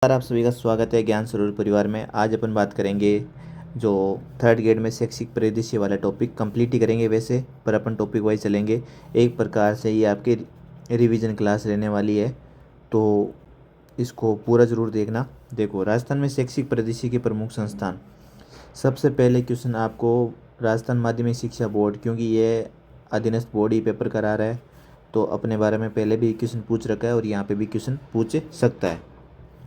आप सभी का स्वागत है ज्ञान सरोवर परिवार में। आज अपन बात करेंगे जो थर्ड ग्रेड में शैक्षिक परिदृश्य वाला टॉपिक कंप्लीट ही करेंगे वैसे, पर अपन टॉपिक वाइज चलेंगे। एक प्रकार से ये आपकी रिवीजन क्लास रहने वाली है, तो इसको पूरा ज़रूर देखना। देखो, राजस्थान में शैक्षिक परिदृश्य के प्रमुख संस्थान। सबसे पहले क्वेश्चन आपको राजस्थान माध्यमिक शिक्षा बोर्ड, क्योंकि ये अधीनस्थ बोर्ड ही पेपर करा रहा है, तो अपने बारे में पहले भी क्वेश्चन पूछ रखा है और यहाँ पे भी क्वेश्चन पूछ सकता है।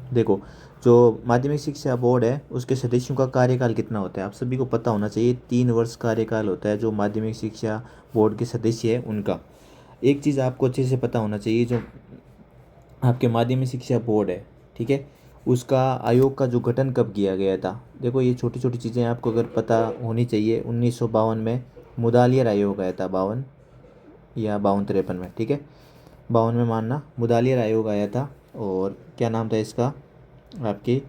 देखो, जो माध्यमिक शिक्षा बोर्ड है उसके सदस्यों का कार्यकाल कितना होता है आप सभी को पता होना चाहिए। 3 वर्ष कार्यकाल होता है जो माध्यमिक शिक्षा बोर्ड के सदस्य है उनका। एक चीज़ आपको अच्छे से पता होना चाहिए, जो आपके माध्यमिक शिक्षा बोर्ड है, ठीक है, उसका आयोग का जो गठन कब किया गया था। देखो, ये छोटी छोटी चीज़ें आपको अगर पता होनी चाहिए। 1952 में मुदालियर आयोग आया था, 52 या 52-53 में, ठीक है, 52 में मानना, मुदालियर आयोग आया था। और क्या नाम था इसका, आपके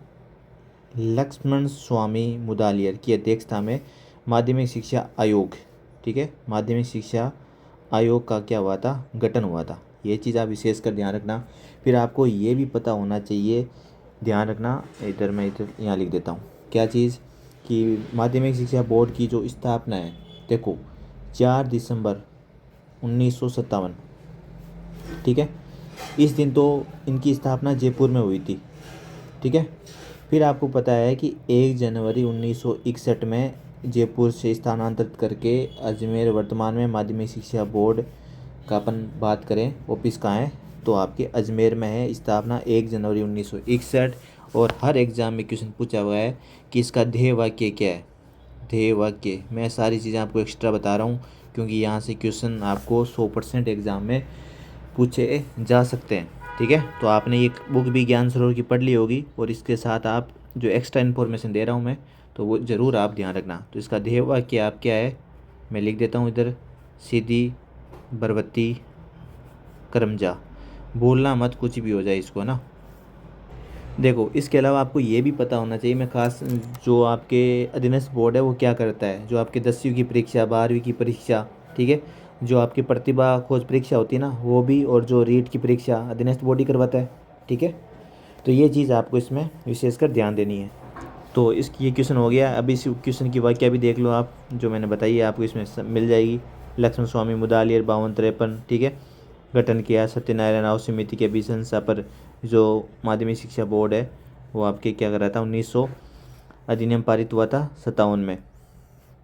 लक्ष्मण स्वामी मुदालियर की अध्यक्षता में माध्यमिक शिक्षा आयोग, ठीक है, माध्यमिक शिक्षा आयोग का क्या हुआ था, गठन हुआ था। ये चीज़ आप विशेषकर ध्यान रखना। फिर आपको ये भी पता होना चाहिए, ध्यान रखना, इधर मैं इधर यहाँ लिख देता हूँ क्या चीज़, कि माध्यमिक शिक्षा बोर्ड की जो स्थापना है, देखो 4 दिसंबर 1957, ठीक है, इस दिन तो इनकी स्थापना जयपुर में हुई थी, ठीक है। फिर आपको पता है कि 1 जनवरी 1961 में जयपुर से स्थानांतरित करके अजमेर, वर्तमान में माध्यमिक शिक्षा बोर्ड का अपन बात करें ऑफिस कहाँ है, तो आपके अजमेर में है। स्थापना 1 जनवरी 1961। और हर एग्ज़ाम में क्वेश्चन पूछा हुआ है कि इसका ध्येय वाक्य क्या है। ध्येय वाक्य, मैं सारी चीज़ें आपको एक्स्ट्रा बता रहा हूँ क्योंकि यहाँ से क्वेश्चन आपको 100% एग्ज़ाम में पूछे जा सकते हैं, ठीक है। तो आपने ये बुक भी ज्ञान सरोवर की पढ़ ली होगी, और इसके साथ आप जो एक्स्ट्रा इन्फॉर्मेशन दे रहा हूँ मैं, तो वो ज़रूर आप ध्यान रखना। तो इसका ध्येय वाक्य आप क्या है, मैं लिख देता हूँ इधर, सीधी बरबत्ती करमजा, भूलना मत, कुछ भी हो जाए इसको ना। देखो, इसके अलावा आपको ये भी पता होना चाहिए, मैं खास जो आपके अधीनस्थ बोर्ड है वो क्या करता है, जो आपके 10वीं की परीक्षा, 12वीं की परीक्षा, ठीक है, जो आपकी प्रतिभा खोज परीक्षा होती है ना वो भी, और जो रीट की परीक्षा अधीनस्थ बोर्ड ही करवाता है, ठीक है। तो ये चीज़ आपको इसमें विशेषकर ध्यान देनी है। तो इसकी ये क्वेश्चन हो गया। अभी इस क्वेश्चन की वाक्या भी देख लो आप, जो मैंने बताई है आपको इसमें मिल जाएगी। लक्ष्मण स्वामी मुदालियर 52-53, ठीक है, गठन किया सत्यनारायण राव समिति के अभिशंसा पर। जो माध्यमिक शिक्षा बोर्ड है वो आपके क्या कर रहा था, 1900 अधिनियम पारित हुआ था 57 में,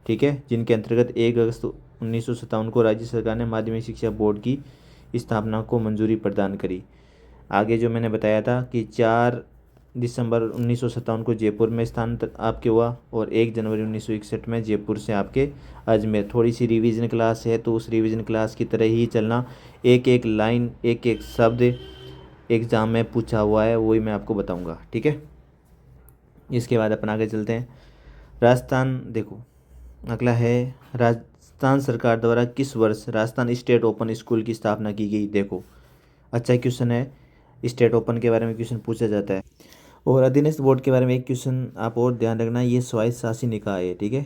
ठीक है, जिनके अंतर्गत 1 अगस्त 1957 को राज्य सरकार ने माध्यमिक शिक्षा बोर्ड की स्थापना को मंजूरी प्रदान करी। आगे जो मैंने बताया था कि 4 दिसंबर 1957 को जयपुर में स्थानांतरित आपके हुआ, और 1 जनवरी 1961 में जयपुर से आपके अजमेर। थोड़ी सी रिवीजन क्लास है, तो उस रिवीजन क्लास की तरह ही चलना। एक एक लाइन, एक एक शब्द एग्ज़ाम में पूछा हुआ है, वही मैं आपको बताऊंगा, ठीक है। इसके बाद अपन आगे चलते हैं। राजस्थान, देखो अगला है, राजस्थान सरकार द्वारा किस वर्ष राजस्थान स्टेट ओपन स्कूल की स्थापना की गई। देखो, अच्छा क्वेश्चन है, स्टेट ओपन के बारे में क्वेश्चन पूछा जाता है। और अधीनस्थ बोर्ड के बारे में एक क्वेश्चन आप और ध्यान रखना, ये स्वायत्त शासी निकाय है, ठीक है,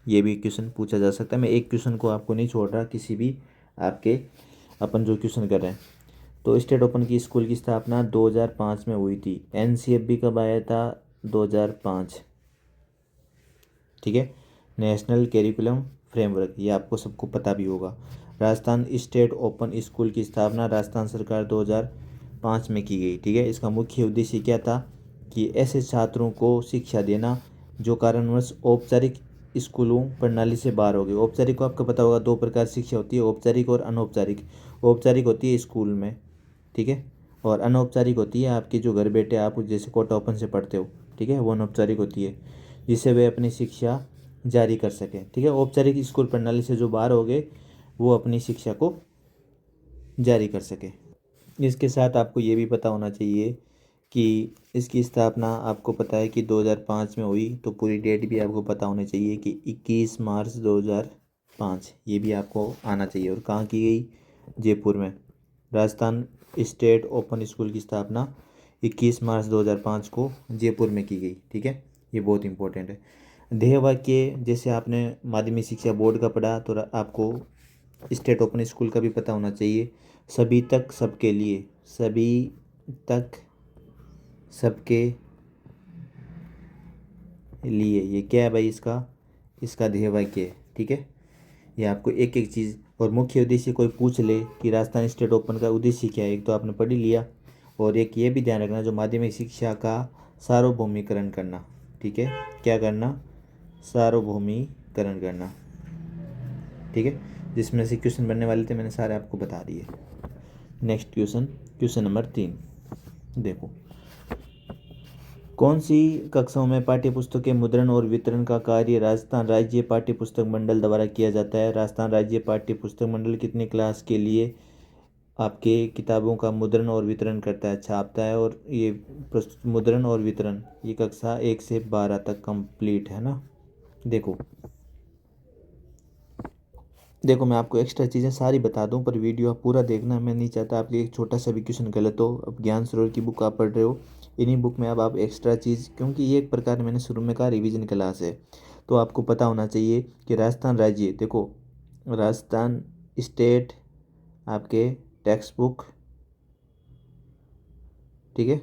ये भी क्वेश्चन पूछा जा सकता है। मैं एक क्वेश्चन को आपको नहीं छोड़ रहा, किसी भी आपके अपन जो क्वेश्चन कर रहे हैं। तो स्टेट ओपन की स्कूल की स्थापना 2005 में हुई थी। एनसीएफबी कब आया था, 2005, ठीक है, नेशनल कैरिकुलम फ्रेमवर्क, ये आपको सबको पता भी होगा। राजस्थान स्टेट ओपन स्कूल की स्थापना राजस्थान सरकार 2005 में की गई, ठीक है। इसका मुख्य उद्देश्य क्या था, कि ऐसे छात्रों को शिक्षा देना जो कारणवश औपचारिक स्कूलों प्रणाली से बाहर हो गए। औपचारिक को आपको पता होगा, 2 प्रकार शिक्षा होती है, औपचारिक और अनौपचारिक। औपचारिक होती है स्कूल में, ठीक है, और अनौपचारिक होती है आपकी जो घर बैठे आप जैसे कोटा ओपन से पढ़ते हो, ठीक है, वो अनौपचारिक होती है, जिससे वे अपनी शिक्षा जारी कर सकें, ठीक है। औपचारिक स्कूल प्रणाली से जो बाहर हो गए वो अपनी शिक्षा को जारी कर सके। इसके साथ आपको ये भी पता होना चाहिए कि इसकी स्थापना आपको पता है कि 2005 में हुई, तो पूरी डेट भी आपको पता होनी चाहिए कि 21 मार्च 2005, ये भी आपको आना चाहिए। और कहाँ की गई, जयपुर में। राजस्थान स्टेट ओपन स्कूल की स्थापना 21 मार्च 2005 को जयपुर में की गई, ठीक है, ये बहुत इंपॉर्टेंट है। ध्येय वाक्य, जैसे आपने माध्यमिक शिक्षा बोर्ड का पढ़ा, तो आपको स्टेट ओपन स्कूल का भी पता होना चाहिए। सभी तक सबके लिए, सभी तक सबके लिए, ये क्या है भाई, इसका ध्येय वाक्य है। ठीक है, ये आपको एक एक चीज़, और मुख्य उद्देश्य कोई पूछ ले कि राजस्थान स्टेट ओपन का उद्देश्य क्या है, एक तो आपने पढ़ ही लिया। और एक ये भी ध्यान रखना, जो माध्यमिक शिक्षा का सार्वभौमिकरण करना। ठीक है, क्या करना, सार्वभौमिकरण करना। ठीक है, जिसमें से क्वेश्चन बनने वाले थे मैंने सारे आपको बता दिए। नेक्स्ट क्वेश्चन नंबर 3 देखो, कौन सी कक्षाओं में पाठ्यपुस्तक के मुद्रण और वितरण का कार्य राजस्थान राज्य पाठ्यपुस्तक मंडल द्वारा किया जाता है। राजस्थान राज्य पाठ्यपुस्तक मंडल कितनी क्लास के लिए आपके किताबों का मुद्रण और वितरण करता है, छापता है, और ये मुद्रण और वितरण ये कक्षा 1 से 12 तक कंप्लीट है ना। देखो मैं आपको एक्स्ट्रा चीज़ें सारी बता दूं, पर वीडियो आप पूरा देखना, मैं नहीं चाहता आपके एक छोटा सा भी क्वेश्चन गलत हो। अब ज्ञान सरोवर की बुक आप पढ़ रहे हो, इन्हीं बुक में अब आप एक्स्ट्रा चीज़, क्योंकि ये एक प्रकार मैंने शुरू में कहा रिवीजन क्लास है, तो आपको पता होना चाहिए कि राजस्थान राज्य, देखो राजस्थान स्टेट आपके टेक्स्ट बुक, ठीक है,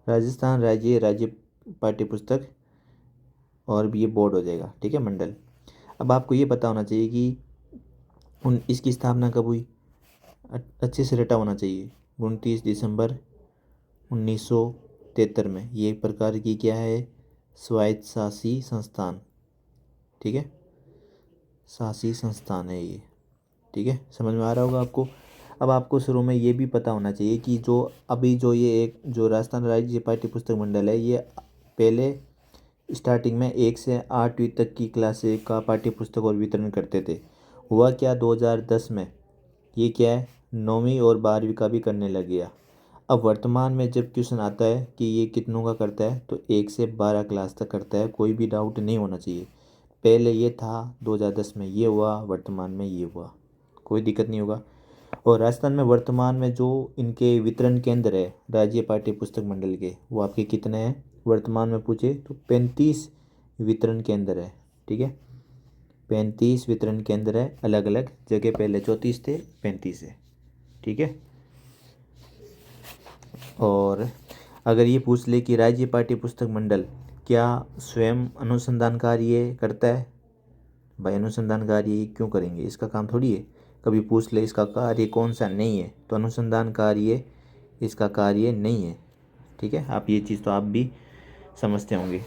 राजस्थान राज्य पाठ्यपुस्तक, और भी ये बोर्ड हो जाएगा, ठीक है, मंडल। अब आपको ये पता होना चाहिए कि इसकी स्थापना कब हुई, अच्छे से रटा होना चाहिए, 29 दिसंबर 1973 में। ये एक प्रकार की क्या है, स्वायत्त शासी संस्थान। ठीक है, शासी संस्थान है ये। ठीक है, समझ में आ रहा होगा आपको। अब आपको शुरू में ये भी पता होना चाहिए कि जो अभी जो ये एक जो राजस्थान राज्य पाठ्यपुस्तक मंडल है, ये पहले स्टार्टिंग में 1 से 8वीं तक की क्लास का पाठ्यपुस्तक और वितरण करते थे। हुआ क्या, 2010 में ये क्या है, 9वीं और 12वीं का भी करने लग गया। अब वर्तमान में जब क्वेश्चन आता है कि ये कितनों का करता है, तो 1 से 12 क्लास तक करता है, कोई भी डाउट नहीं होना चाहिए। पहले ये था 2010 में ये हुआ, वर्तमान में ये हुआ, कोई दिक्कत नहीं होगा। और राजस्थान में वर्तमान में जो इनके वितरण केंद्र है राज्य पाठ्य पुस्तक मंडल के, वो आपके कितने हैं वर्तमान में पूछे तो 35 वितरण केंद्र है। ठीक है, 35 वितरण केंद्र है अलग अलग जगह, पहले 34 थे, 35 है। ठीक है, और अगर ये पूछ ले कि राज्य पाठ्य पुस्तक मंडल क्या स्वयं अनुसंधान कार्य करता है, भाई अनुसंधान कार्य क्यों करेंगे, इसका काम थोड़ी है। कभी पूछ ले इसका कार्य कौन सा, नहीं है, तो अनुसंधान कार्य इसका कार्य नहीं है। ठीक है, आप ये चीज़ तो आप भी समझते होंगे।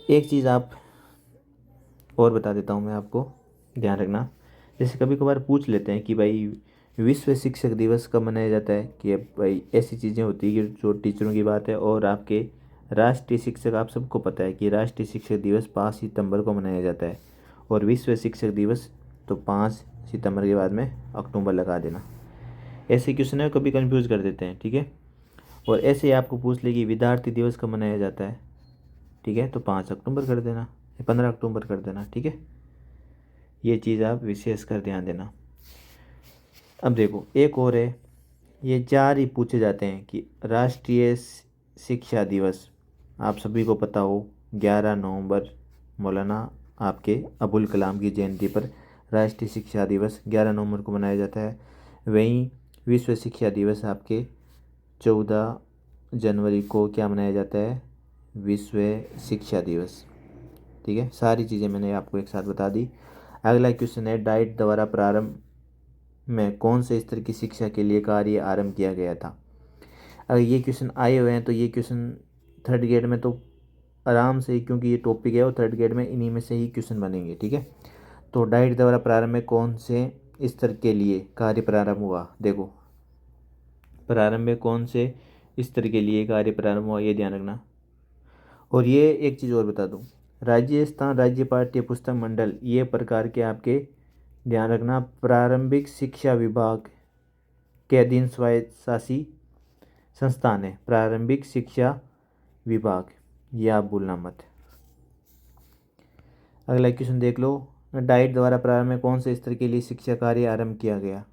एक चीज़ आप और बता देता हूँ मैं आपको, ध्यान रखना। जैसे कभी कभार पूछ लेते हैं कि भाई विश्व शिक्षक दिवस कब मनाया जाता है, कि भाई ऐसी चीज़ें होती है कि जो टीचरों की बात है। और आपके राष्ट्रीय शिक्षक, आप सबको पता है कि राष्ट्रीय शिक्षक दिवस 5 सितंबर को मनाया जाता है, और विश्व शिक्षक दिवस तो 5 सितंबर के बाद में अक्टूबर लगा देना। ऐसे क्वेश्चन है कभी कंफ्यूज कर देते हैं। ठीक है, और ऐसे ही आपको पूछ ले कि विद्यार्थी दिवस कब मनाया जाता है, ठीक है, तो 5 अक्टूबर कर देना, 15 अक्टूबर कर देना। ठीक है, ये चीज़ आप विशेष कर ध्यान देना। अब देखो एक और है, ये 4 ही पूछे जाते हैं कि राष्ट्रीय शिक्षा दिवस, आप सभी को पता हो 11 नवंबर मौलाना आपके अबुल कलाम की जयंती पर राष्ट्रीय शिक्षा दिवस 11 नवंबर को मनाया जाता है। वहीं विश्व शिक्षा दिवस आपके 14 जनवरी को क्या मनाया जाता है, विश्व शिक्षा दिवस। ठीक है, सारी चीज़ें मैंने आपको एक साथ बता दी। अगला क्वेश्चन है, डाइट द्वारा प्रारंभ में कौन से स्तर की शिक्षा के लिए कार्य आरंभ किया गया था। अगर ये क्वेश्चन आए हुए हैं तो ये क्वेश्चन 3rd ग्रेड में तो आराम से, क्योंकि ये टॉपिक है और 3rd ग्रेड में इन्हीं में से ही क्वेश्चन बनेंगे। ठीक है, तो डाइट द्वारा प्रारंभ में कौन से स्तर के लिए कार्य प्रारंभ हुआ, देखो प्रारंभ में कौन से स्तर के लिए कार्य प्रारंभ हुआ, ये ध्यान रखना। और ये एक चीज़ और बता दूँ, राजस्थान राज्य पाठ्य पुस्तक मंडल ये प्रकार के आपके, ध्यान रखना, प्रारंभिक शिक्षा विभाग के अधीन स्वायत्तशासी संस्थान है। प्रारंभिक शिक्षा विभाग, ये आप भूलना मत। अगला क्वेश्चन देख लो, डाइट द्वारा प्रारंभ में कौन से स्तर के लिए शिक्षा कार्य आरंभ किया गया।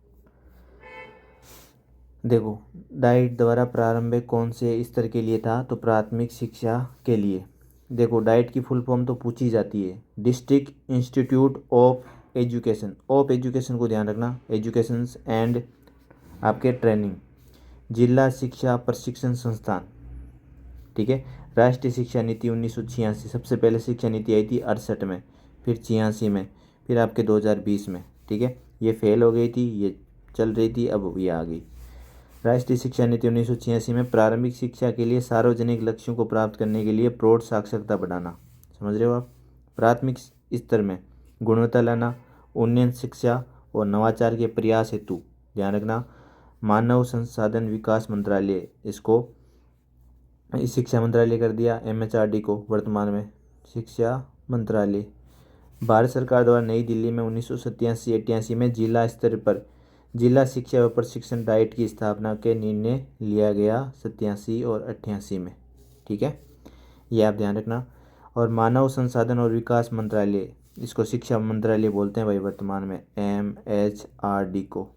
देखो डाइट द्वारा प्रारंभ में कौन से स्तर के लिए था, तो प्राथमिक शिक्षा के लिए। देखो डाइट की फुल फॉर्म तो पूछी जाती है, district institute of education, of education को ध्यान रखना, एजुकेशन एंड आपके ट्रेनिंग, जिला शिक्षा प्रशिक्षण संस्थान। ठीक है। राष्ट्रीय शिक्षा नीति 1986, सबसे पहले शिक्षा नीति आई थी 68 में, फिर 86 में, फिर आपके 2020 में, ठीक है। ये फेल हो गई थी, ये चल रही थी, अब ये आ गई। राष्ट्रीय शिक्षा नीति 1986 में प्रारंभिक शिक्षा के लिए सार्वजनिक लक्ष्यों को प्राप्त करने के लिए प्रौढ़ साक्षरता बढ़ाना, समझ रहे हो आप। प्राथमिक स्तर में गुणवत्ता लाना, उन्नयन शिक्षा और नवाचार के प्रयास हेतु, ध्यान रखना, मानव संसाधन विकास मंत्रालय, इसको शिक्षा मंत्रालय कर दिया, MHRD को वर्तमान में शिक्षा मंत्रालय। भारत सरकार द्वारा नई दिल्ली में 1987-88 में जिला स्तर पर जिला शिक्षा व प्रशिक्षण डाइट की स्थापना के निर्णय लिया गया 87 और 88 में, ठीक है। ये आप ध्यान रखना। और मानव संसाधन और विकास मंत्रालय, इसको शिक्षा मंत्रालय बोलते हैं भाई वर्तमान में, MHRD को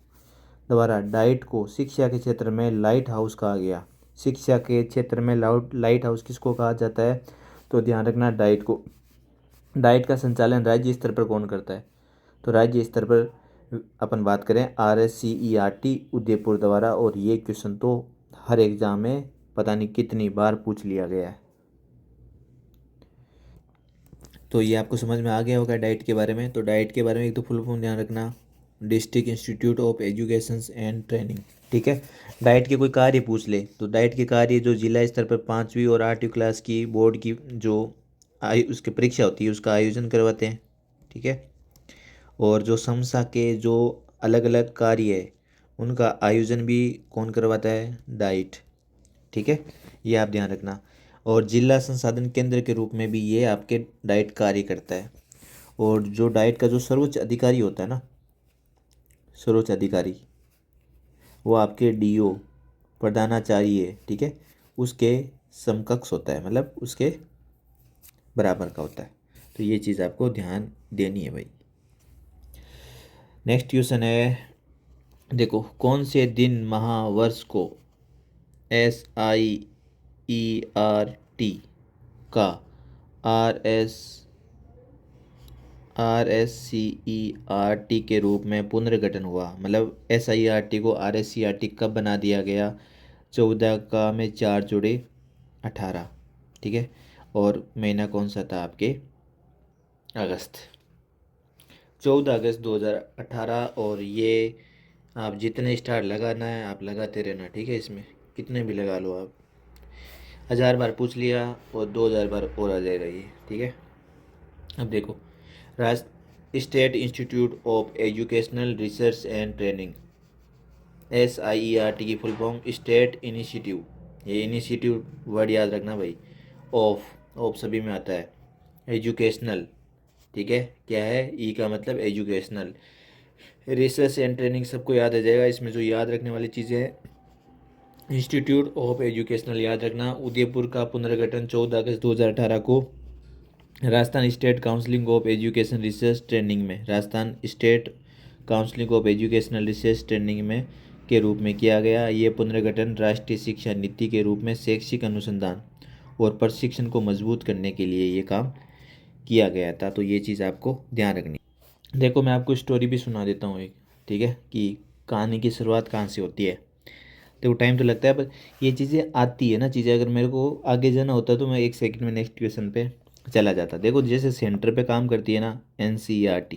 द्वारा डाइट को शिक्षा के क्षेत्र में लाइट हाउस कहा गया। शिक्षा के क्षेत्र में लाइट हाउस किसको कहा जाता है, तो ध्यान रखना डाइट को। डाइट का संचालन राज्य स्तर पर कौन करता है, तो राज्य स्तर पर अपन बात करें RSCERT उदयपुर द्वारा। और ये क्वेश्चन तो हर एग्जाम में पता नहीं कितनी बार पूछ लिया गया है। तो ये आपको समझ में आ गया होगा डाइट के बारे में। तो डाइट के बारे में एक तो फुल फॉर्म ध्यान रखना, district institute of education and training, ठीक है। डाइट के कोई कार्य पूछ ले तो डाइट के कार्य जो जिला स्तर पर 5वीं और 8वीं क्लास की बोर्ड की जो उसकी परीक्षा होती है उसका आयोजन करवाते हैं, ठीक है। और जो समसा के जो अलग अलग कार्य है उनका आयोजन भी कौन करवाता है, डाइट, ठीक है। ये आप ध्यान रखना। और जिला संसाधन केंद्र के रूप में भी ये आपके डाइट कार्य करता है। और जो डाइट का जो सर्वोच्च अधिकारी होता है ना, सर्वोच्च अधिकारी, वो आपके DO प्रधानाचार्य, ठीक है, उसके समकक्ष होता है, मतलब उसके बराबर का होता है। तो ये चीज़ आपको ध्यान देनी है भाई। नेक्स्ट क्वेश्चन है, देखो, कौन से दिन महावर्ष को SIERT का RSCERT के रूप में पुनर्गठन हुआ। मतलब SIERT को RSCERT कब बना दिया गया, 14 का में 4 जोड़े 18, ठीक है। और महीना कौन सा था आपके, अगस्त, 14 अगस्त 2018। और ये आप जितने स्टार लगाना है आप लगाते रहना, ठीक है। इसमें कितने भी लगा लो आप, 1000 बार पूछ लिया और 2000 बार और आ जाएगा ये, ठीक है। अब देखो, state institute of educational research and training, SIERT की फुल फॉर्म स्टेट इनिशिएटिव, ये इनिशिएटिव वर्ड याद रखना भाई, ऑफ सभी में आता है, एजुकेशनल, ठीक है। क्या है, ई का मतलब एजुकेशनल, रिसर्च एंड ट्रेनिंग सबको याद आ जाएगा। इसमें जो याद रखने वाली चीज़ें हैं, इंस्टीट्यूट ऑफ एजुकेशनल याद रखना, उदयपुर का पुनर्गठन 14 अगस्त 2018 को Rajasthan state counselling of education research training में, Rajasthan state counselling of educational research training में के रूप में किया गया। ये पुनर्गठन राष्ट्रीय शिक्षा नीति के रूप में शैक्षिक अनुसंधान और प्रशिक्षण को मजबूत करने के लिए ये काम किया गया था। तो ये चीज़ आपको ध्यान रखनी। देखो, मैं आपको स्टोरी भी सुना देता हूँ एक, ठीक है, कि कहानी की शुरुआत कहाँ से होती है। देखो, टाइम तो लगता है पर ये चीज़ें आती है ना, चीज़ें अगर मेरे को आगे जाना होता तो मैं 1 सेकंड में नेक्स्ट क्वेश्चन पे चला जाता। देखो, जैसे सेंटर पे काम करती है ना NCERT,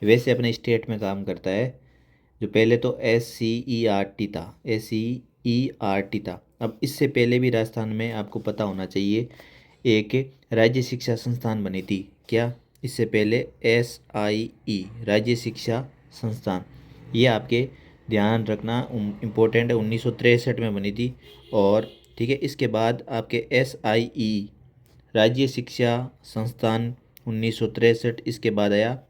वैसे अपने स्टेट में काम करता है। जो पहले तो SCERT था, SCERT था। अब इससे पहले भी राजस्थान में आपको पता होना चाहिए एक राज्य शिक्षा संस्थान बनी थी। क्या, इससे पहले SIE राज्य शिक्षा संस्थान, ये आपके ध्यान रखना इम्पोर्टेंट है, 1963 में बनी थी। और ठीक है, इसके बाद आपके SIE राज्य शिक्षा संस्थान 1963, इसके बाद आया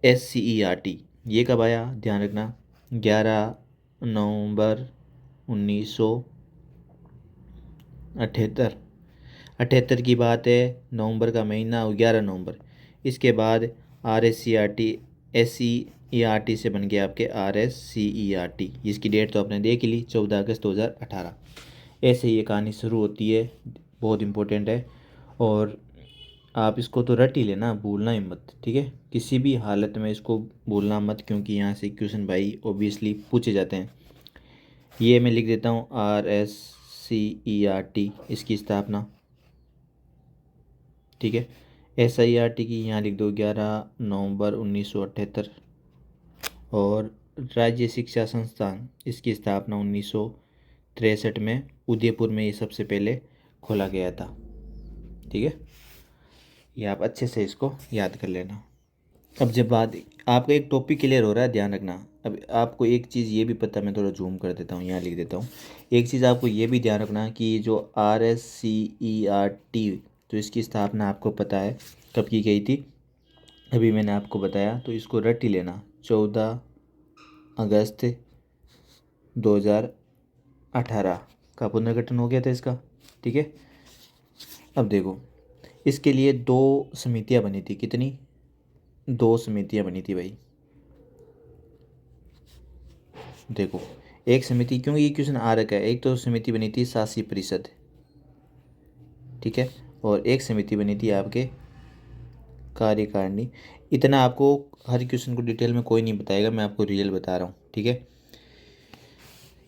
SCERT, ये कब आया, ध्यान रखना 11 नवंबर 1978 की बात है। नवंबर का महीना 11 नवंबर। इसके बाद RSCERT SCERT से बन गया आपके RSCERT। इसकी डेट तो आपने देख ली, 14 अगस्त 2018। ऐसे ये कहानी शुरू होती है, बहुत इम्पोर्टेंट है। और आप इसको तो रट ही लेना, भूलना ही मत, ठीक है। किसी भी हालत में इसको भूलना मत, क्योंकि यहाँ से क्वेश्चन भाई ऑब्वियसली पूछे जाते हैं। ये मैं लिख देता हूँ RSCERT, SCERT इसकी स्थापना, ठीक है। SIRT की यहाँ लिख दो 11 नवंबर 1978। और राज्य शिक्षा संस्थान इसकी स्थापना 1963 में उदयपुर में ये सबसे पहले खोला गया था, ठीक है। ये आप अच्छे से इसको याद कर लेना। अब जब बात आपका एक टॉपिक क्लियर हो रहा है, ध्यान रखना। अब आपको एक चीज़ ये भी पता, मैं थोड़ा जूम कर देता हूँ, यहाँ लिख देता हूँ। एक चीज़ आपको ये भी ध्यान रखना कि जो RSCERT तो इसकी स्थापना आपको पता है कब की गई थी, अभी मैंने आपको बताया, तो इसको रट ही लेना। 14 अगस्त 2018 का पुनर्गठन हो गया था इसका, ठीक है। अब देखो, इसके लिए 2 समितियाँ बनी थी। कितनी? 2 समितियाँ बनी थी भाई। देखो, एक समिति, क्योंकि ये क्वेश्चन आ रखा है, एक तो समिति बनी थी शासी परिषद, ठीक है, और एक समिति बनी थी आपके कार्यकारिणी। इतना आपको हर क्वेश्चन को डिटेल में कोई नहीं बताएगा, मैं आपको रियल बता रहा हूँ, ठीक है।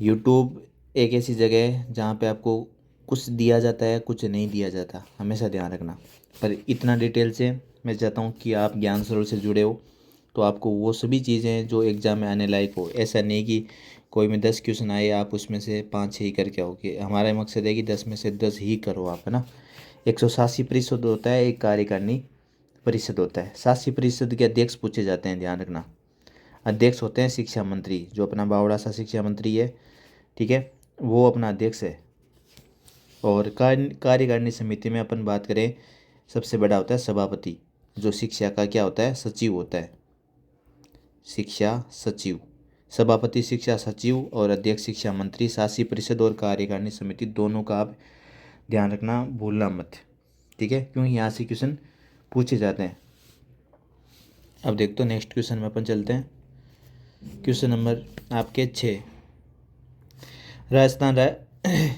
यूट्यूब एक ऐसी जगह है जहाँ पे आपको कुछ दिया जाता है, कुछ नहीं दिया जाता, हमेशा ध्यान रखना। पर इतना डिटेल से मैं चाहता हूँ कि आप ज्ञान सरोवर से जुड़े हो, तो आपको वो सभी चीज़ें जो एग्ज़ाम में आने लायक हो। ऐसा नहीं कि कोई में 10 क्वेश्चन आए, आप उसमें से 5-6 ही करके आओगे। हमारा मकसद है कि 10 में से 10 ही करो आप, है ना। 187 परिषद होता है, एक कार्यकारिणी परिषद होता है। शासी परिषद के अध्यक्ष पूछे जाते हैं, ध्यान रखना। अध्यक्ष होते हैं शिक्षा मंत्री, जो अपना बावड़ा सा शिक्षा मंत्री है, ठीक है, वो अपना अध्यक्ष है। और कार्यकारिणी समिति में अपन बात करें, सबसे बड़ा होता है सभापति, जो शिक्षा का क्या होता है, सचिव होता है, शिक्षा सचिव। सभापति शिक्षा सचिव और अध्यक्ष शिक्षा मंत्री। शासी परिषद और कार्यकारिणी समिति दोनों का आप ध्यान रखना, भूलना मत, ठीक है, क्योंकि यहाँ से क्वेश्चन पूछे जाते हैं। अब देख तो नेक्स्ट क्वेश्चन में अपन चलते हैं। क्वेश्चन नंबर आपके 6।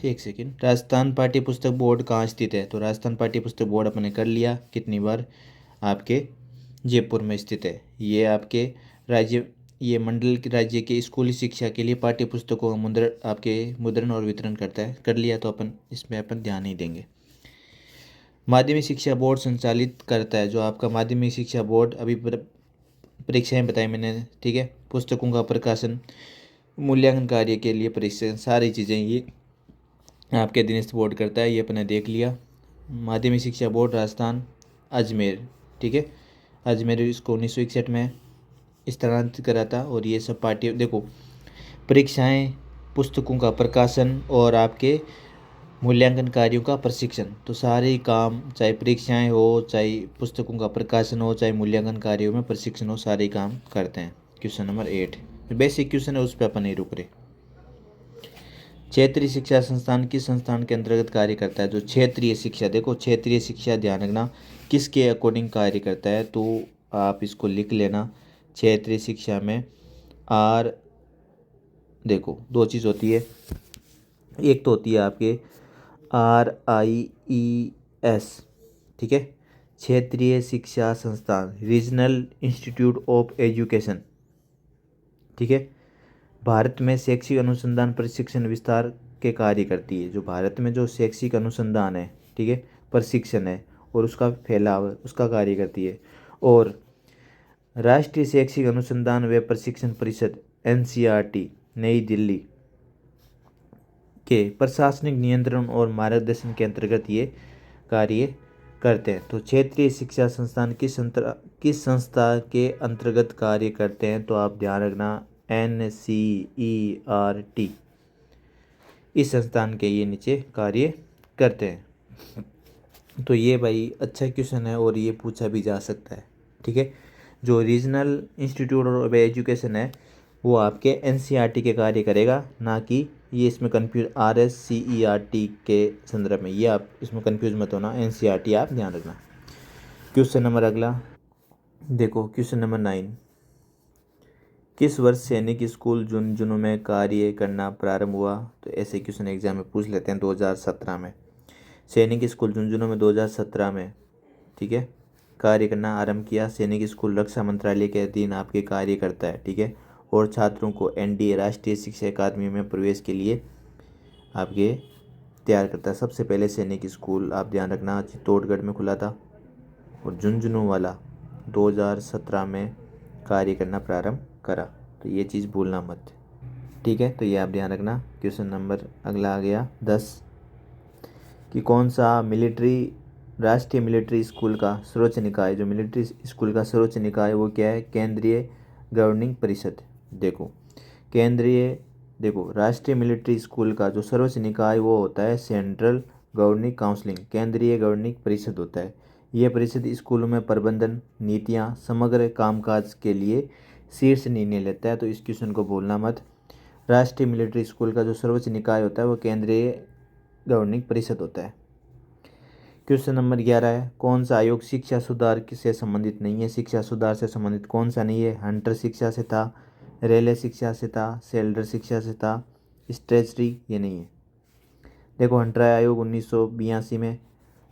एक सेकेंड, राजस्थान पाठ्य पुस्तक बोर्ड कहाँ स्थित है? तो राजस्थान पाठ्य पुस्तक बोर्ड अपने कर लिया कितनी बार, आपके जयपुर में स्थित है। ये आपके राज्य, ये मंडल के राज्य के स्कूली शिक्षा के लिए पाठ्य पुस्तकों का मुद्रण और वितरण करता है, कर लिया, तो अपन इसमें अपन ध्यान नहीं देंगे। माध्यमिक शिक्षा बोर्ड संचालित करता है, जो आपका माध्यमिक शिक्षा बोर्ड, अभी परीक्षाएं बताई मैंने, ठीक है, पुस्तकों का प्रकाशन, मूल्यांकन कार्य के लिए परीक्षण, सारी चीज़ें ये आपके अधीनस्थ बोर्ड करता है, ये अपने देख लिया। माध्यमिक शिक्षा बोर्ड राजस्थान अजमेर, ठीक है, अजमेर इसको 1961 में स्थानांतरित करा था। और ये सब पाठ्य, देखो, परीक्षाएं, पुस्तकों का प्रकाशन और आपके मूल्यांकन कार्यों का प्रशिक्षण, तो सारे काम, चाहे परीक्षाएं हो, चाहे पुस्तकों का प्रकाशन हो, चाहे मूल्यांकन कार्यों में प्रशिक्षण हो, सारे काम करते हैं। क्वेश्चन नंबर 8 बेसिक क्वेश्चन है, उस पर अपन नहीं रुक रहे। क्षेत्रीय शिक्षा संस्थान किस संस्थान के अंतर्गत कार्य करता है? जो क्षेत्रीय शिक्षा, देखो क्षेत्रीय शिक्षा ध्यान रखना किसके अकॉर्डिंग कार्य करता है, तो आप इसको लिख लेना। क्षेत्रीय शिक्षा में देखो 2 चीज़ होती है, एक तो होती है आपके RIES, ठीक है, क्षेत्रीय शिक्षा संस्थान, रीजनल इंस्टीट्यूट ऑफ एजुकेशन, ठीक है, भारत में शैक्षिक अनुसंधान प्रशिक्षण विस्तार के कार्य करती है। जो भारत में जो शैक्षिक अनुसंधान है, ठीक है, प्रशिक्षण है और उसका फैलाव है, उसका कार्य करती है। और राष्ट्रीय शैक्षिक अनुसंधान व प्रशिक्षण परिषद NCERT नई दिल्ली के प्रशासनिक नियंत्रण और मार्गदर्शन के अंतर्गत ये कार्य करते हैं। तो क्षेत्रीय शिक्षा संस्थान किस संस्था के अंतर्गत कार्य करते हैं? तो आप ध्यान रखना NCERT, इस संस्थान के ये नीचे कार्य करते हैं। तो ये भाई अच्छा क्वेश्चन है और ये पूछा भी जा सकता है, ठीक है। जो रीजनल इंस्टीट्यूट ऑफ एजुकेशन है वो आपके NCERT के कार्य करेगा, ना कि ये इसमें कन्फ्यूज RSCERT के संदर्भ में, ये आप इसमें कन्फ्यूज मत होना, NCERT आप ध्यान रखना। क्वेश्चन नंबर अगला देखो, क्वेश्चन नंबर 9, किस वर्ष सैनिक स्कूल झुंझुनू में कार्य करना प्रारंभ हुआ? तो ऐसे क्वेश्चन एग्जाम में पूछ लेते हैं। 2017 में सैनिक स्कूल झुंझुनू में 2017 में, ठीक है, कार्य करना आरंभ किया। सैनिक स्कूल रक्षा मंत्रालय के अधीन आपके कार्य करता है, ठीक है, और छात्रों को NDA राष्ट्रीय शिक्षा अकादमी में प्रवेश के लिए आपके तैयार करता है। सबसे पहले सैनिक स्कूल आप ध्यान रखना चित्तौड़गढ़ में खुला था और झुंझुनू वाला 2017 में कार्य करना प्रारंभ करा। तो ये चीज़ भूलना मत, ठीक है। तो ये आप ध्यान रखना। क्वेश्चन नंबर अगला आ गया 10 कि कौन सा राष्ट्रीय मिलिट्री स्कूल का सर्वोच्च निकाय, जो मिलिट्री स्कूल का सर्वोच्च निकाय वो क्या है? केंद्रीय गवर्निंग परिषद। देखो राष्ट्रीय मिलिट्री स्कूल का जो सर्वोच्च निकाय वो होता है सेंट्रल गवर्निंग काउंसिलिंग, केंद्रीय गवर्निंग परिषद होता है। यह परिषद स्कूलों में प्रबंधन नीतियाँ समग्र कामकाज के लिए शीर्ष निर्णय लेता है। तो इस क्वेश्चन को भूलना मत। राष्ट्रीय मिलिट्री स्कूल का जो सर्वोच्च निकाय होता है वो केंद्रीय गवर्निंग परिषद होता है। क्वेश्चन नंबर 11 है कौन सा आयोग शिक्षा सुधार से संबंधित नहीं है? शिक्षा सुधार से संबंधित कौन सा नहीं है? हंटर शिक्षा से था, रेले शिक्षा से था, सेल्डर शिक्षा से था, स्ट्रेचरी ये नहीं है। देखो हंटर आयोग 1982 में,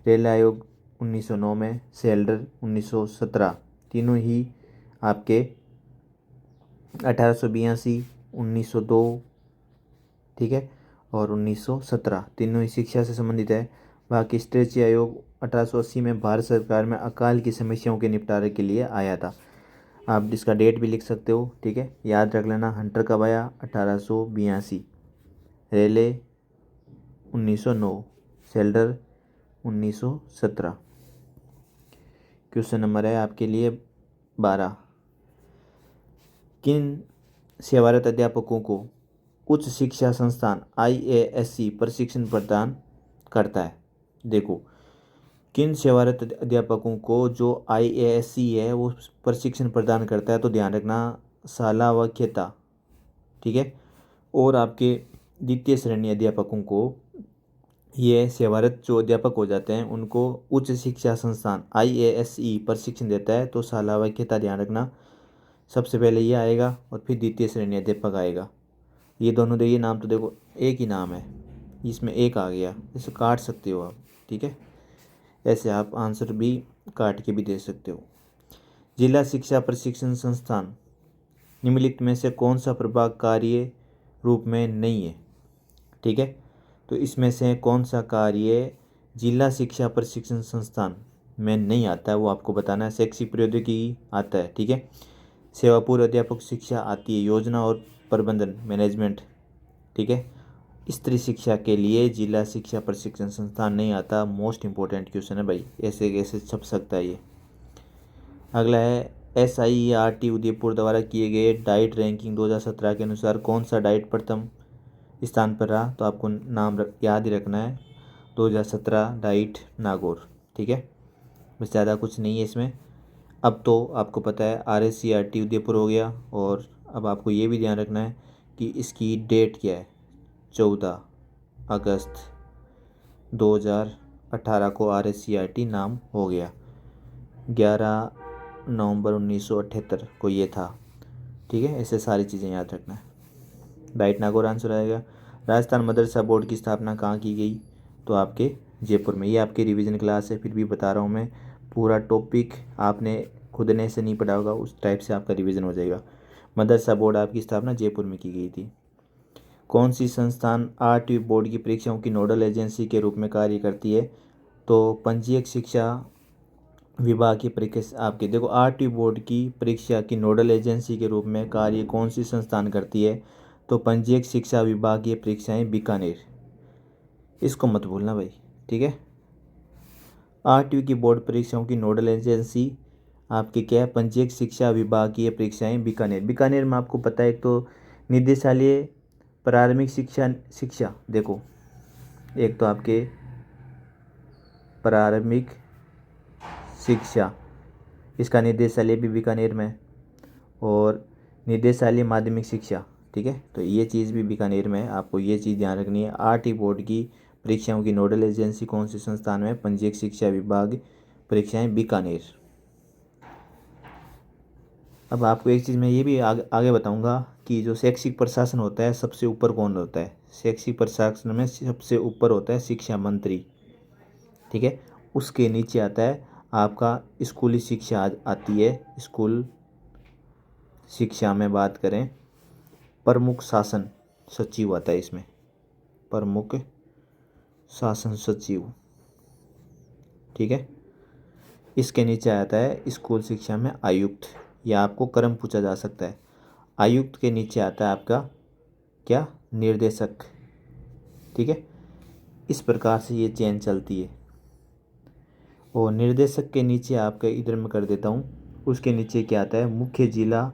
रेले आयोग 1909 में, सेल्डर 1917, तीनों ही आपके 1882, 1902, ठीक है, और 1917 तीनों ही शिक्षा से संबंधित है। बाकी स्ट्रेची आयोग 1880 में भारत सरकार में अकाल की समस्याओं के निपटारे के लिए आया था। आप इसका डेट भी लिख सकते हो, ठीक है, याद रख लेना। हंटर कब आया? 1882, रेले 1909, सेल्डर 1917। क्वेश्चन नंबर है आपके लिए 12 किन सेवारत अध्यापकों को उच्च शिक्षा संस्थान IASC प्रशिक्षण प्रदान करता है? देखो किन सेवारत अध्यापकों को जो IASC है वो प्रशिक्षण प्रदान करता है? तो ध्यान रखना शाला व खेता, ठीक है। और आपके द्वितीय श्रेणी अध्यापकों को, ये सेवारत जो अध्यापक हो जाते हैं उनको उच्च शिक्षा संस्थान IASE प्रशिक्षण देता है। तो शाला व खेता ध्यान रखना, सबसे पहले ये आएगा और फिर द्वितीय श्रेणी अध्यापक आएगा। ये दोनों देखिए नाम तो देखो एक ही नाम है, इसमें एक आ गया, इसे काट सकते हो आप, ठीक है। ऐसे आप आंसर भी काट के भी दे सकते हो। जिला शिक्षा प्रशिक्षण संस्थान निम्नलिखित में से कौन सा प्रभाग कार्य रूप में नहीं है? ठीक है, तो इसमें से कौन सा कार्य जिला शिक्षा प्रशिक्षण संस्थान में नहीं आता है वो आपको बताना है। शैक्षिक प्रौद्योगिकी आता है, ठीक है। सेवा पूर्व अध्यापक शिक्षा आती है, योजना और प्रबंधन मैनेजमेंट, ठीक है। स्त्री शिक्षा के लिए जिला शिक्षा प्रशिक्षण संस्थान नहीं आता। मोस्ट इंपॉर्टेंट क्वेश्चन है भाई, ऐसे कैसे छप सकता है ये। अगला है SIERT उदयपुर द्वारा किए गए डाइट रैंकिंग 2017 के अनुसार कौन सा डाइट प्रथम स्थान पर रहा? तो आपको नाम याद ही रखना है, 2017 डाइट नागौर, ठीक है। बस ज़्यादा कुछ नहीं है इसमें। अब तो आपको पता है RSCRT उदयपुर हो गया, और अब आपको ये भी ध्यान रखना है कि इसकी डेट क्या है। 14 अगस्त 2018 को RSCRT नाम हो गया, 11 नवंबर 1978 को ये था, ठीक है। ऐसे सारी चीज़ें याद रखना है। डाइट नागौर आंसर आएगा। राजस्थान मदरसा बोर्ड की स्थापना कहाँ की गई? तो आपके जयपुर में। ये आपकी रिवीजन क्लास है, फिर भी बता रहा हूँ मैं, पूरा टॉपिक आपने खुद ने से नहीं पढ़ा होगा, उस टाइप से आपका रिवीजन हो जाएगा। मदरसा बोर्ड आपकी स्थापना जयपुर में की गई थी। कौन सी संस्थान 8वीं बोर्ड की परीक्षाओं की नोडल एजेंसी के रूप में कार्य करती है? तो पंजीयक शिक्षा विभाग की परीक्षा आपके, देखो 8वीं बोर्ड की परीक्षा की नोडल एजेंसी के रूप में कार्य कौन सी संस्थान करती है? तो पंजीयक शिक्षा विभागीय परीक्षाएं बीकानेर, इसको मत भूलना भाई, ठीक है। 8वीं की बोर्ड परीक्षाओं की नोडल एजेंसी आपकी क्या है? पंजीयक शिक्षा विभागीय परीक्षाएं बीकानेर। बीकानेर में आपको पता है एक तो निदेशालय प्रारंभिक शिक्षा देखो, एक तो आपके प्रारंभिक शिक्षा, इसका निदेशालय भी बीकानेर में, और निदेशालय माध्यमिक शिक्षा, ठीक है, तो ये चीज़ भी बीकानेर में है। आपको ये चीज़ ध्यान रखनी है। 8वीं बोर्ड की परीक्षाओं की नोडल एजेंसी कौन से संस्थान में? पंजीयक शिक्षा विभाग परीक्षाएं बीकानेर। अब आपको एक चीज़ मैं ये भी आगे बताऊंगा कि जो शैक्षिक प्रशासन होता है सबसे ऊपर कौन होता है? शैक्षिक प्रशासन में सबसे ऊपर होता है शिक्षा मंत्री, ठीक है। उसके नीचे आता है आपका स्कूली शिक्षा आती है। स्कूल शिक्षा में बात करें, प्रमुख शासन सचिव आता है इसमें, प्रमुख शासन सचिव, ठीक है। इसके नीचे आता है स्कूल शिक्षा में आयुक्त, या आपको क्रम पूछा जा सकता है। आयुक्त के नीचे आता है आपका क्या, निर्देशक, ठीक है। इस प्रकार से ये चेन चलती है। और निर्देशक के नीचे आपका इधर मैं कर देता हूँ, उसके नीचे क्या आता है, मुख्य जिला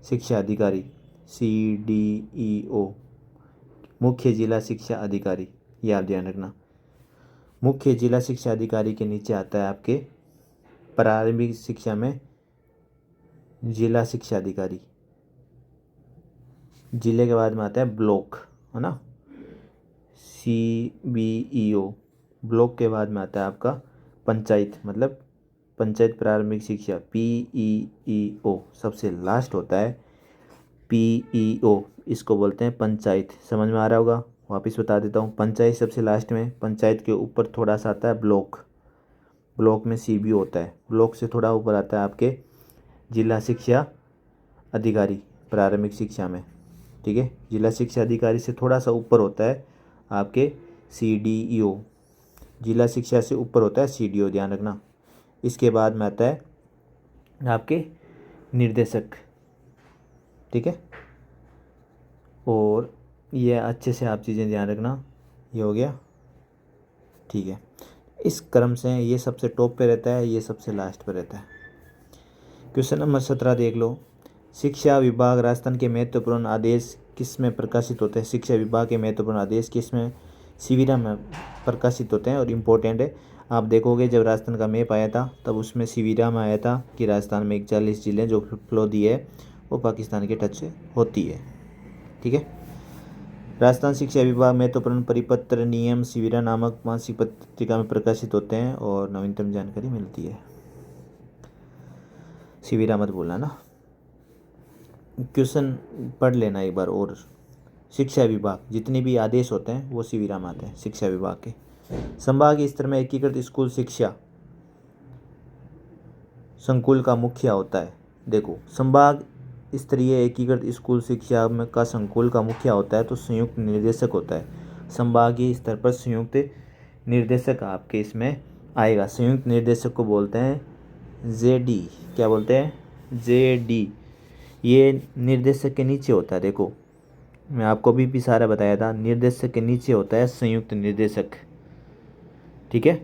शिक्षा अधिकारी, CDEO, मुख्य जिला शिक्षा अधिकारी, ये आप ध्यान रखना। मुख्य जिला शिक्षा अधिकारी के नीचे आता है आपके प्रारंभिक शिक्षा में जिला शिक्षा अधिकारी, जिले के बाद में आता है ब्लॉक, है ना, CBEO। ब्लॉक के बाद में आता है आपका पंचायत, मतलब पंचायत प्रारंभिक शिक्षा, PEEO। सबसे लास्ट होता है PEO, इसको बोलते हैं पंचायत। समझ में आ रहा होगा, वापस बता देता हूँ। पंचायत सबसे लास्ट में, पंचायत के ऊपर थोड़ा सा आता है ब्लॉक, ब्लॉक में CBO होता है। ब्लॉक से थोड़ा ऊपर आता है आपके जिला शिक्षा अधिकारी प्रारंभिक शिक्षा में, ठीक है। जिला शिक्षा अधिकारी से थोड़ा सा ऊपर होता है आपके CDEO, जिला शिक्षा से ऊपर होता है CDO, ध्यान रखना। इसके बाद में आता है आपके निर्देशक, ठीक है। और ये अच्छे से आप चीज़ें ध्यान रखना, ये हो गया, ठीक है। इस क्रम से ये सबसे टॉप पे रहता है, ये सबसे लास्ट पे रहता है। क्वेश्चन नंबर 17 देख लो। शिक्षा विभाग राजस्थान के महत्वपूर्ण आदेश किस में प्रकाशित होते हैं। शिक्षा विभाग के महत्वपूर्ण आदेश किस में, शिविरा में प्रकाशित होते हैं। और इम्पोर्टेंट है, आप देखोगे जब राजस्थान का मैप आया था तब उसमें शिविरा में आया था कि राजस्थान में 41 जिले जो फ्लो दी है वो पाकिस्तान के टच से होती है, ठीक है। राजस्थान शिक्षा विभाग महत्वपूर्ण परिपत्र नियम शिविरा नामक मासिक पत्रिका में प्रकाशित होते हैं और नवीनतम जानकारी मिलती है। शिविरा मत बोलना ना, क्वेश्चन पढ़ लेना एक बार। और शिक्षा विभाग जितने भी आदेश होते हैं वो शिविरा में आते हैं शिक्षा विभाग के। संभागीय स्तर में एकीकृत स्कूल शिक्षा संकुल का मुखिया होता है। देखो, संभाग स्तरीय एकीकृत स्कूल शिक्षा में का संकुल का मुखिया होता है तो संयुक्त निर्देशक होता है। संभागीय स्तर पर संयुक्त निर्देशक आपके इसमें आएगा। संयुक्त निर्देशक को बोलते हैं JD, क्या बोलते हैं, JD। ये निर्देशक के नीचे होता है। देखो, मैं आपको भी सारा बताया था, निर्देशक के नीचे होता है संयुक्त निर्देशक, ठीक है।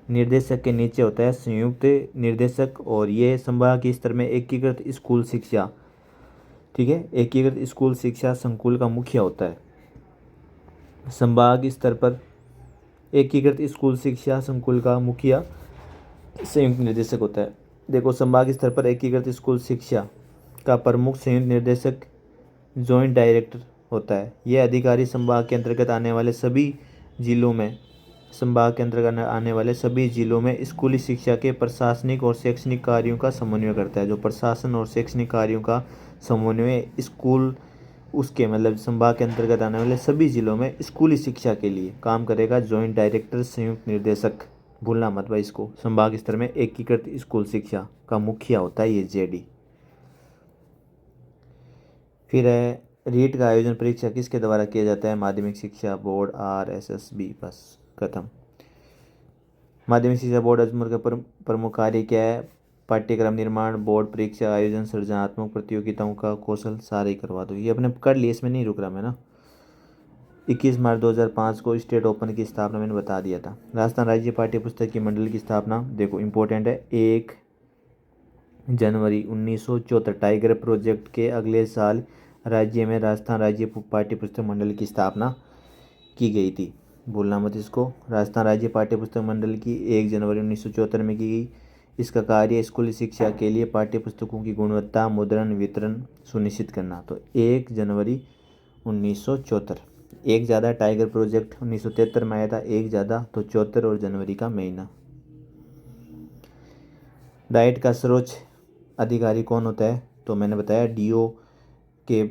निर्देशक के नीचे होता है संयुक्त निर्देशक। और ये संभाग के स्तर में एकीकृत स्कूल शिक्षा, ठीक है, एकीकृत स्कूल शिक्षा संकुल का मुखिया होता है। संभाग स्तर पर एकीकृत स्कूल शिक्षा संकुल का मुखिया संयुक्त निर्देशक होता है। देखो, संभाग स्तर पर एकीकृत स्कूल शिक्षा का प्रमुख संयुक्त निर्देशक जॉइंट डायरेक्टर होता है। यह अधिकारी संभाग के अंतर्गत आने वाले सभी जिलों में स्कूली शिक्षा के प्रशासनिक और शैक्षणिक कार्यों का समन्वय करता है। जो प्रशासन और शैक्षणिक कार्यों का समन्वय स्कूल उसके मतलब संभाग के अंतर्गत आने वाले सभी जिलों में स्कूली शिक्षा के लिए काम करेगा जॉइंट डायरेक्टर संयुक्त निर्देशक। भूलना मत भाई इसको। संभाग स्तर में एकीकृत स्कूल शिक्षा का मुखिया होता है ये JD। फिर है रीट का आयोजन परीक्षा किसके द्वारा किया जाता है। माध्यमिक शिक्षा बोर्ड, RSSB, बस खत्म। माध्यमिक शिक्षा बोर्ड अजमेर का प्रमुख कार्य क्या है। पाठ्यक्रम निर्माण, बोर्ड परीक्षा आयोजन, सृजनात्मक प्रतियोगिताओं का कौशल सारे ही करवा दो। ये अपने कर लिए, इसमें नहीं रुक रहा मैं ना। 21 मार्च 2005 को स्टेट ओपन की स्थापना मैंने बता दिया था। राजस्थान राज्य पाठ्य पुस्तक की मंडल की स्थापना, देखो इंपॉर्टेंट है, 1 जनवरी 1974। टाइगर प्रोजेक्ट के अगले साल राज्य में राजस्थान राज्य पाठ्य पुस्तक मंडल की स्थापना की गई थी। भूलना मत इसको। राजस्थान राज्य पाठ्य पुस्तक मंडल की 1 जनवरी 1974 में की गई। इसका कार्य स्कूली शिक्षा के लिए पाठ्य पुस्तकों की गुणवत्ता, मुद्रण, वितरण सुनिश्चित करना। तो 1 जनवरी 1974। एक ज़्यादा, टाइगर प्रोजेक्ट 1973 में आया था, एक ज़्यादा तो 74 और जनवरी का महीना। डाइट का सर्वोच्च अधिकारी कौन होता है, तो मैंने बताया DO के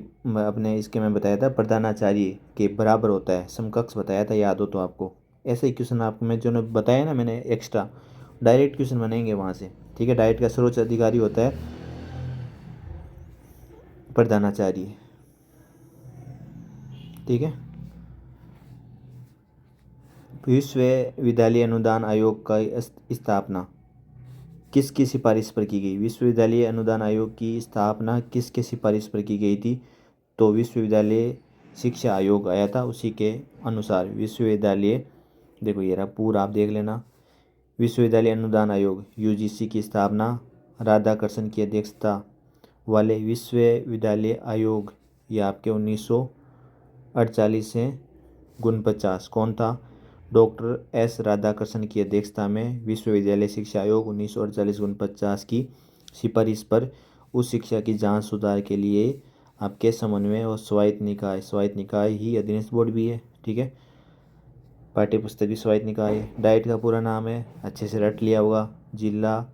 अपने इसके में बताया था प्रधानाचार्य के बराबर होता है, समकक्ष बताया था, याद हो तो आपको। ऐसे ही क्वेश्चन आपको मैं जो बताया ना मैंने एक्स्ट्रा डायरेक्ट क्वेश्चन बनेंगे वहाँ से, ठीक है। डाइट का सर्वोच्च अधिकारी होता है प्रधानाचार्य, ठीक है। विश्वविद्यालय अनुदान आयोग का स्थापना किसकी सिफारिश पर की गई? विश्वविद्यालय अनुदान आयोग की स्थापना किसके सिफारिश पर की गई थी? तो विश्वविद्यालय शिक्षा आयोग आया था, उसी के अनुसार विश्वविद्यालय, देखो ये रहा पूरा, आप देख लेना। विश्वविद्यालय अनुदान आयोग यूजीसी की स्थापना राधाकृष्णन की अध्यक्षता वाले विश्वविद्यालय आयोग, ये आपके 1948 से 49 कौन था? डॉक्टर एस राधाकृष्णन की अध्यक्षता में विश्वविद्यालय शिक्षा आयोग 1948-49 की सिफारिश पर उच्च शिक्षा की जांच सुधार के लिए आपके समन्वय और स्वायत्त निकाय ही अधीनस्थ बोर्ड भी है। ठीक है, पाठ्य पुस्तक भी स्वायत्त निकाय है। डाइट का पूरा नाम है, अच्छे से रट लिया होगा, जिला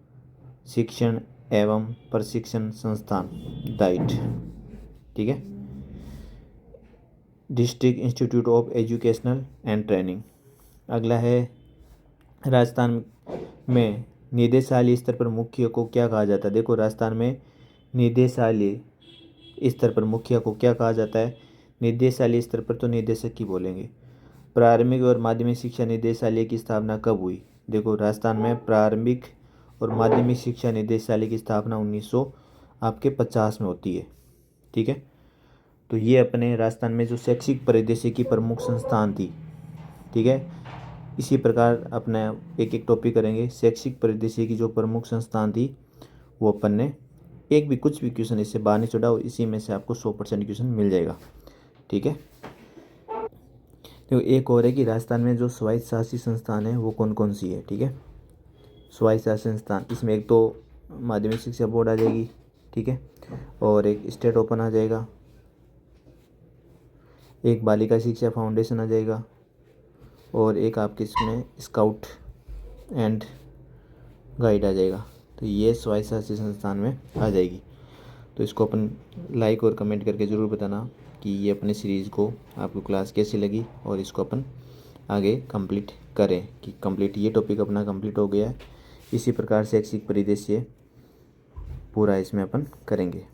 शिक्षण एवं प्रशिक्षण संस्थान डाइट। ठीक है, district institute of educational and training. अगला है, राजस्थान में निदेशालय स्तर पर मुखिया को क्या कहा जाता है? देखो राजस्थान में निदेशालय स्तर पर मुखिया को क्या कहा जाता है? निदेशालय स्तर पर तो निदेशक ही बोलेंगे। प्रारंभिक और माध्यमिक शिक्षा निदेशालय की स्थापना कब हुई? देखो राजस्थान में प्रारंभिक और माध्यमिक शिक्षा निदेशालय की स्थापना 1950 में होती है। ठीक है, तो ये अपने राजस्थान में जो शैक्षिक परिदृश्य की प्रमुख संस्थान थी। ठीक है, इसी प्रकार अपने एक एक टॉपिक करेंगे। शैक्षिक परिदृश्य की जो प्रमुख संस्थान थी वो अपन ने एक भी कुछ भी क्वेश्चन इससे बाहर नहीं छोड़ा, और इसी में से आपको 100% क्वेश्चन मिल जाएगा। ठीक है, तो एक और है कि राजस्थान में जो स्वायत्त शासी संस्थान है वो कौन कौन सी है? ठीक है, स्वायत्त शासी संस्थान, इसमें एक तो माध्यमिक शिक्षा बोर्ड आ जाएगी। ठीक है, और एक स्टेट ओपन आ जाएगा, एक बालिका शिक्षा फाउंडेशन आ जाएगा, और एक आपके इसमें स्काउट एंड गाइड आ जाएगा। तो ये स्वायत्त शासी संस्थान में आ जाएगी। तो इसको अपन लाइक और कमेंट करके ज़रूर बताना कि ये अपने सीरीज़ को आपको क्लास कैसी लगी, और इसको अपन आगे कंप्लीट करें कि कंप्लीट ये टॉपिक अपना कंप्लीट हो गया है। इसी प्रकार से शैक्षिक परिदृश्य पूरा इसमें अपन करेंगे।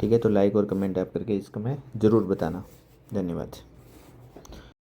ठीक है, तो लाइक और कमेंट आप करके इसको मैं ज़रूर बताना। धन्यवाद।